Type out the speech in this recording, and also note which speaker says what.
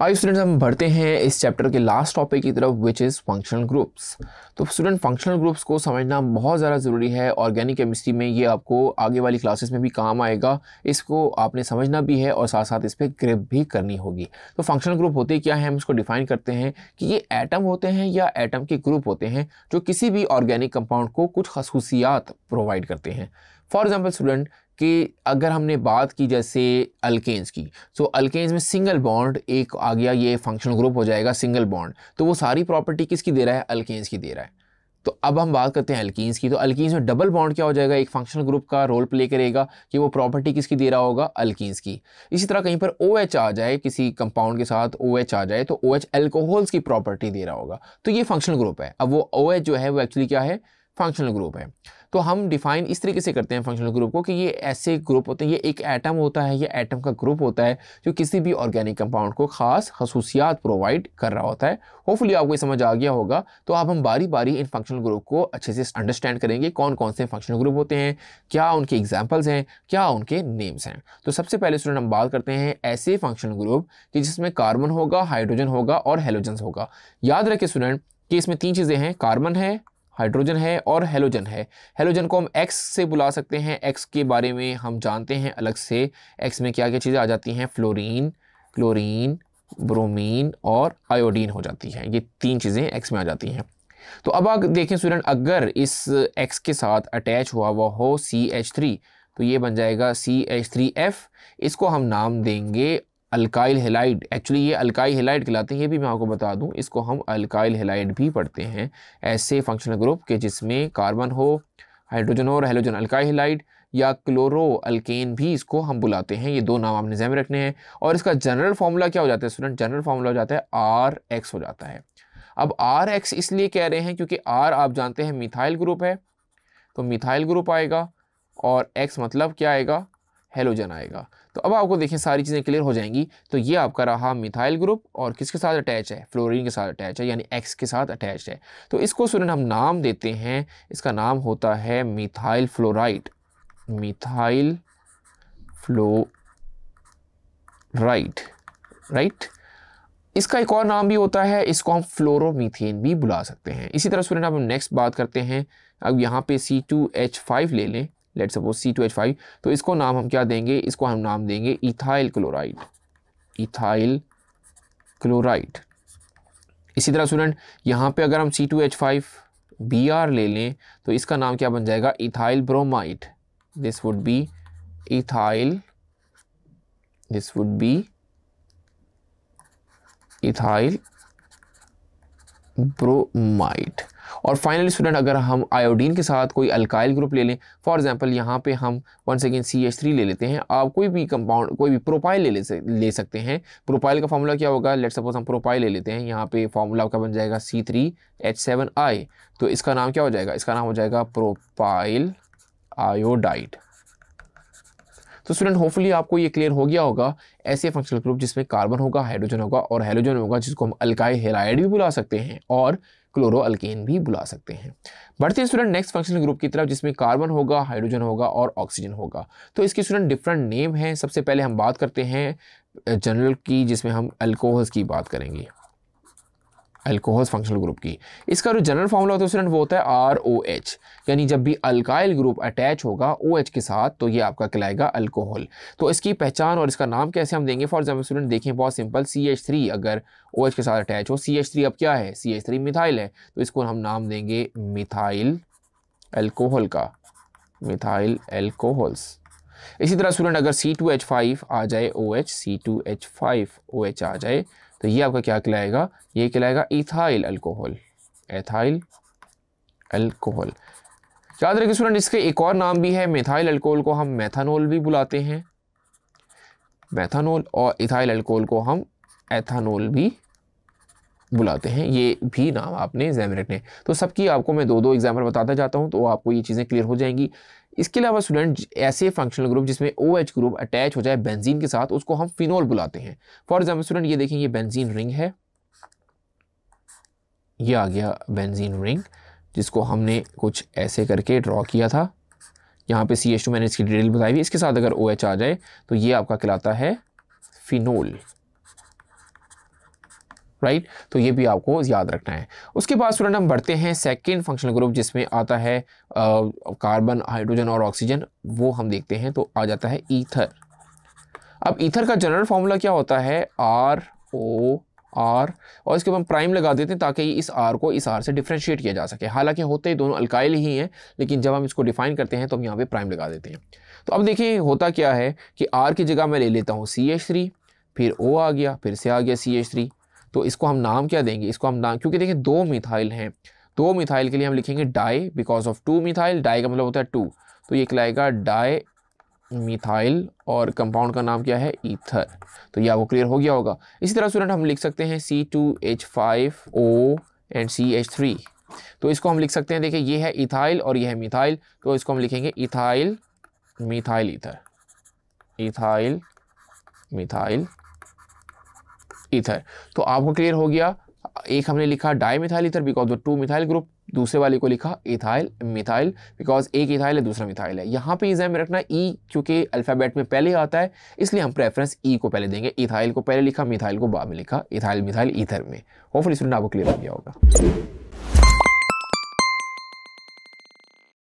Speaker 1: आइए स्टूडेंट्स, हम बढ़ते हैं इस चैप्टर के लास्ट टॉपिक की तरफ, विच इज़ फंक्शनल ग्रुप्स। तो स्टूडेंट, फंक्शनल ग्रुप्स को समझना बहुत ज़्यादा ज़रूरी है। ऑर्गेनिक केमिस्ट्री में ये आपको आगे वाली क्लासेस में भी काम आएगा। इसको आपने समझना भी है और साथ साथ इस पर ग्रिप भी करनी होगी। तो फंक्शनल ग्रुप होते क्या हैं, हम इसको डिफाइन करते हैं कि ये एटम होते हैं या एटम के ग्रुप होते हैं जो किसी भी ऑर्गेनिक कंपाउंड को कुछ खसूसियात प्रोवाइड करते हैं। फॉर एग्जाम्पल स्टूडेंट, कि अगर हमने बात की जैसे अल्केन्स की, तो अल्केन्स में सिंगल बॉन्ड एक आ गया, ये फंक्शनल ग्रुप हो जाएगा सिंगल बॉन्ड। तो वो सारी प्रॉपर्टी किसकी दे रहा है? अल्केन्स की दे रहा है। तो अब हम बात करते हैं अल्कीन्स की। तो अल्कीन्स में डबल बॉन्ड क्या हो जाएगा? एक फंक्शनल ग्रुप का रोल प्ले करेगा कि वो प्रॉपर्टी किसकी दे रहा होगा? अल्कीन्स की। इसी तरह कहीं पर OH आ जाए, किसी कंपाउंड के साथ OH आ जाए, तो OH अल्कोहल्स की प्रॉपर्टी दे रहा होगा। तो ये फंक्शनल ग्रुप है। अब वो OH जो है वो एक्चुअली क्या है? फंक्शनल ग्रुप है। तो हम डिफाइन इस तरीके से करते हैं फंक्शनल ग्रुप को कि ये ऐसे ग्रुप होते हैं, ये एक एटम होता है, ये एटम का ग्रुप होता है जो किसी भी ऑर्गेनिक कंपाउंड को खास खसूसियात प्रोवाइड कर रहा होता है। होपफुली आपको ये समझ आ गया होगा। तो अब हम बारी बारी इन फंक्शनल ग्रुप को अच्छे से अंडरस्टैंड करेंगे, कौन कौन से फंक्शनल ग्रुप होते हैं, क्या उनके एग्जाम्पल्स हैं, क्या उनके नेम्स हैं। तो सबसे पहले स्टूडेंट हम बात करते हैं ऐसे फंक्शनल ग्रुप कि जिसमें कार्बन होगा, हाइड्रोजन होगा और हेलोजन होगा। याद रखें स्टूडेंट कि इसमें तीन चीज़ें हैं, कार्बन है, हाइड्रोजन है और हेलोजन है। हेलोजन को हम X से बुला सकते हैं। X के बारे में हम जानते हैं अलग से। X में क्या क्या चीज़ें आ जाती हैं? फ्लोरीन, क्लोरीन, ब्रोमीन और आयोडीन हो जाती है। ये तीन चीज़ें X में आ जाती हैं। तो अब आप देखें स्टूडेंट, अगर इस X के साथ अटैच हुआ हुआ हो CH3, तो ये बन जाएगा CH3F। इसको हम नाम देंगे अल्काइल हेलाइड। एक्चुअली ये अल्काइल हेलाइड कहलाते हैं, ये भी मैं आपको बता दूं। इसको हम अल्काइल हेलाइड भी पढ़ते हैं। ऐसे फंक्शनल ग्रुप के जिसमें कार्बन हो, हाइड्रोजन हो और हेलोजन, अल्काइल हेलाइड या क्लोरो अल्केन भी इसको हम बुलाते हैं। ये दो नाम आपने ध्यान में रखने हैं। और इसका जनरल फॉर्मूला क्या हो जाता है स्टूडेंट? जनरल फॉर्मूला हो जाता है RX हो जाता है। अब RX इसलिए कह रहे हैं क्योंकि R आप जानते हैं मिथाइल ग्रुप है, तो मिथाइल ग्रुप आएगा और X मतलब क्या आएगा? हेलोजन आएगा। तो अब आपको देखें सारी चीज़ें क्लियर हो जाएंगी। तो ये आपका रहा मिथाइल ग्रुप और किसके साथ अटैच है? फ्लोरीन के साथ अटैच है, यानी X के साथ अटैच है। तो इसको स्टूडेंट हम नाम देते हैं, इसका नाम होता है methyl fluoride. Methyl fluoride, right. इसका एक और नाम भी होता है, इसको हम फ्लोरोमीथेन भी बुला सकते हैं। इसी तरह स्टूडेंट अब हम नेक्स्ट बात करते हैं। अब यहाँ पे C2H5 ले लें, लेट्स सपोज C2H5। तो इसको नाम हम क्या देंगे? इसको हम नाम देंगे इथाइल क्लोराइड। Ethyl chloride. इसी तरह स्टूडेंट यहाँ पे अगर हम C2H5Br ले लें तो इसका नाम क्या बन जाएगा? Ethyl bromide. This would be ethyl bromide. और फाइनली स्टूडेंट अगर हम आयोडीन के साथ कोई अल्काइल ग्रुप ले लें, फॉर एग्जांपल यहाँ पे हम वंस अगेन CH3 ले लेते हैं। आप कोई भी कंपाउंड, कोई भी प्रोपाइल ले सकते हैं। प्रोपाइल का फॉर्मूला क्या होगा? लेट्स सपोज हम प्रोपाइल ले लेते हैं। यहाँ पे फॉर्मूला का बन जाएगा C3H7I। तो इसका नाम क्या हो जाएगा? इसका नाम हो जाएगा प्रोपाइल आयोडाइड। तो स्टूडेंट होपफुली आपको ये क्लियर हो गया होगा। ऐसे फंक्शनल ग्रुप जिसमें कार्बन होगा, हाइड्रोजन होगा और हेलोजन होगा, जिसको हम अल्काइल हेलाइड भी बुला सकते हैं और क्लोरो अल्केन भी बुला सकते हैं। बढ़ते हैं स्टूडेंट नेक्स्ट फंक्शनल ग्रुप की तरफ, जिसमें कार्बन होगा, हाइड्रोजन होगा और ऑक्सीजन होगा। तो इसके स्टूडेंट डिफरेंट नेम हैं। सबसे पहले हम बात करते हैं जनरल की, जिसमें हम अल्कोहल्स की बात करेंगे, अल्कोहल्स फंक्शनल ग्रुप की। इसका जो जनरल फॉर्मूला होता है स्टूडेंट वो होता है ROH, यानी जब भी अल्काइल ग्रुप अटैच होगा OH के साथ तो ये आपका कहलाएगा अल्कोहल। तो इसकी पहचान और इसका नाम कैसे हम देंगे? फॉर एग्जाम्पल स्टूडेंट देखें, बहुत सिंपल, CH3 अगर OH के साथ अटैच हो, CH3 अब क्या है? CH3 मिथाइल है, तो इसको हम नाम देंगे मिथाइल अल्कोहल का, मिथाइल अल्कोहल्स। इसी तरह स्टूडेंट अगर C2H5 आ जाए OH, C2H5OH आ जाए, तो ये आपका क्या कहलाएगा? ये कहलाएगा इथाइल अल्कोहल, एथाइल अल्कोहल। याद रखिए स्टूडेंट इसके एक और नाम भी है। मिथाइल अल्कोहल को हम मेथानॉल भी बुलाते हैं, मेथानॉल, और इथाइल अल्कोहल को हम एथानॉल भी बुलाते हैं। ये भी नाम आपने ध्यान में रखने। तो सबकी आपको मैं दो एग्जाम्पल बताता जाता हूँ, तो आपको ये चीज़ें क्लियर हो जाएंगी। इसके अलावा स्टूडेंट ऐसे फंक्शनल ग्रुप जिसमें OH ग्रुप अटैच हो जाए बेंजीन के साथ, उसको हम फिनोल बुलाते हैं। फॉर एग्जाम्पल स्टूडेंट ये देखें, ये बेंजीन रिंग है, ये आ गया बेंजीन रिंग, जिसको हमने कुछ ऐसे करके ड्रॉ किया था। यहाँ पे CH2 मैंने इसकी डिटेल बताई हुई। इसके साथ अगर OH आ जाए तो ये आपका कहलाता है फिनोल। राइट तो ये भी आपको याद रखना है। उसके बाद स्टूडेंट हम बढ़ते हैं सेकेंड फंक्शनल ग्रुप जिसमें आता है कार्बन, हाइड्रोजन और ऑक्सीजन, वो हम देखते हैं। तो आ जाता है ईथर। अब ईथर का जनरल फॉर्मूला क्या होता है, ROR, और इसके ऊपर हम प्राइम लगा देते हैं ताकि इस R को इस R से डिफ्रेंशिएट किया जा सके। हालांकि होते ही दोनों अल्काइल ही हैं, लेकिन जब हम इसको डिफाइन करते हैं तो हम यहाँ पे प्राइम लगा देते हैं। तो अब देखिए होता क्या है कि R की जगह मैं ले लेता हूँ CH3, फिर O आ गया, फिर से आ गया CH3। तो इसको हम नाम क्या देंगे, इसको हम नाम, क्योंकि देखिए 2 मिथाइल हैं, 2 मिथाइल के लिए हम लिखेंगे di, because of 2 methyl, di का मतलब होता है 2, तो ये कहलाएगा डाई मिथाइल, और कंपाउंड का नाम क्या है, ईथर। तो ये आपको क्लियर हो गया होगा। इसी तरह स्टूडेंट हम लिख सकते हैं C2H5O एंड CH3। तो इसको हम लिख सकते हैं, देखिए ये है इथाइल और ये है मिथाइल, तो इसको हम लिखेंगे ethyl methyl ether, ethyl methyl ether. तो आपको क्लियर हो गया। एक हमने लिखा di methyl ether because of 2 methyl group, दूसरे वाले को लिखा इथाइल मिथाइल बिकॉज एक इथाइल है दूसरा मिथाइल है। यहाँ पे एग्जाम में रखना ई, क्योंकि अल्फाबेट में पहले आता है इसलिए हम प्रेफरेंस ई को पहले देंगे। इथाइल को पहले लिखा, मिथाइल को बाद में लिखा, इथाइल मिथाइल ईथर में। होपफुली स्टूडेंट आपको क्लियर हो गया होगा।